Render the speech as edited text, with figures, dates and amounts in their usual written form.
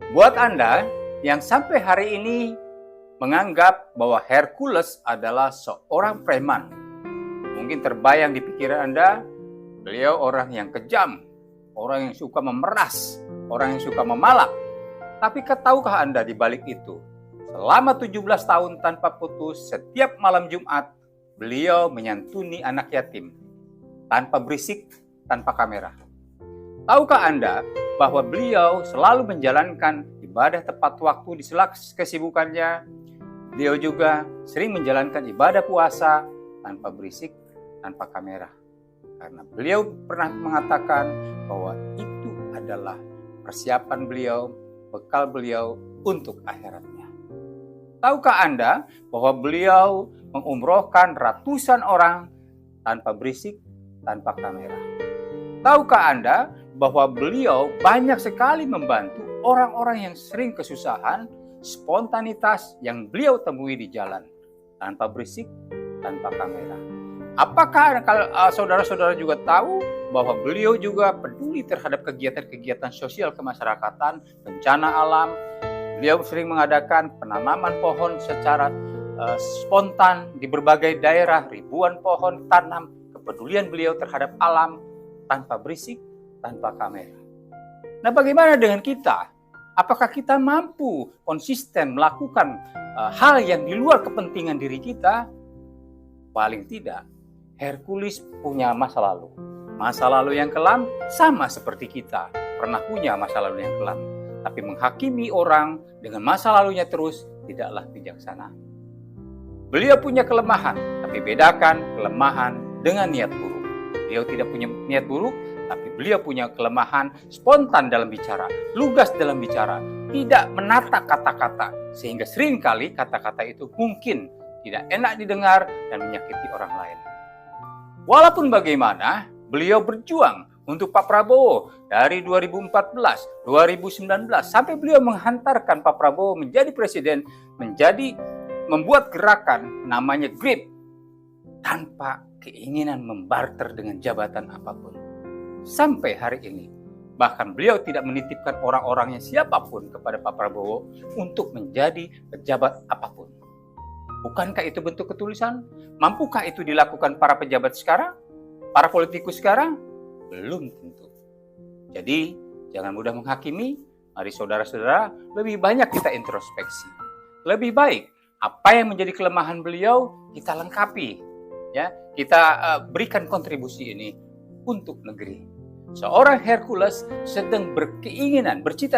Buat Anda yang sampai hari ini menganggap bahwa Hercules adalah seorang preman, mungkin terbayang di pikiran Anda, beliau orang yang kejam, orang yang suka memeras, orang yang suka memalak. Tapi tahukah Anda di balik itu, selama 17 tahun tanpa putus, setiap malam Jumat, beliau menyantuni anak yatim, tanpa berisik, tanpa kamera. Tahukah Anda bahwa beliau selalu menjalankan ibadah tepat waktu di sela kesibukannya? Beliau juga sering menjalankan ibadah puasa tanpa berisik, tanpa kamera. Karena beliau pernah mengatakan bahwa itu adalah persiapan beliau, bekal beliau untuk akhiratnya. Tahukah Anda bahwa beliau mengumrohkan ratusan orang tanpa berisik, tanpa kamera? Tahukah Anda bahwa beliau banyak sekali membantu orang-orang yang sering kesusahan, spontanitas yang beliau temui di jalan, tanpa berisik, tanpa kamera? Apakah saudara-saudara juga tahu bahwa beliau juga peduli terhadap kegiatan-kegiatan sosial kemasyarakatan, bencana alam? Beliau sering mengadakan penanaman pohon secara spontan di berbagai daerah, ribuan pohon tanam, kepedulian beliau terhadap alam, tanpa berisik, tanpa kamera. Nah, bagaimana dengan kita? Apakah kita mampu konsisten melakukan hal yang di luar kepentingan diri kita? Paling tidak, Hercules punya masa lalu. Masa lalu yang kelam sama seperti kita, pernah punya masa lalu yang kelam. Tapi menghakimi orang dengan masa lalunya terus tidaklah bijaksana. Beliau punya kelemahan, tapi bedakan kelemahan dengan niat buruk. Beliau tidak punya niat buruk, tapi beliau punya kelemahan spontan dalam bicara, lugas dalam bicara, tidak menata kata-kata, sehingga seringkali kata-kata itu mungkin tidak enak didengar dan menyakiti orang lain. Walaupun bagaimana, beliau berjuang untuk Pak Prabowo dari 2014, 2019, sampai beliau menghantarkan Pak Prabowo menjadi presiden, membuat gerakan namanya GRIP, tanpa keinginan membarter dengan jabatan apapun. Sampai hari ini, bahkan beliau tidak menitipkan orang-orangnya siapapun kepada Pak Prabowo untuk menjadi pejabat apapun. Bukankah itu bentuk ketulusan? Mampukah itu dilakukan para pejabat sekarang? Para politikus sekarang? Belum tentu. Jadi, jangan mudah menghakimi. Mari saudara-saudara, lebih banyak kita introspeksi. Lebih baik, apa yang menjadi kelemahan beliau, kita lengkapi. Ya, kita berikan kontribusi ini untuk negeri. Seorang Hercules sedang berkeinginan, bercita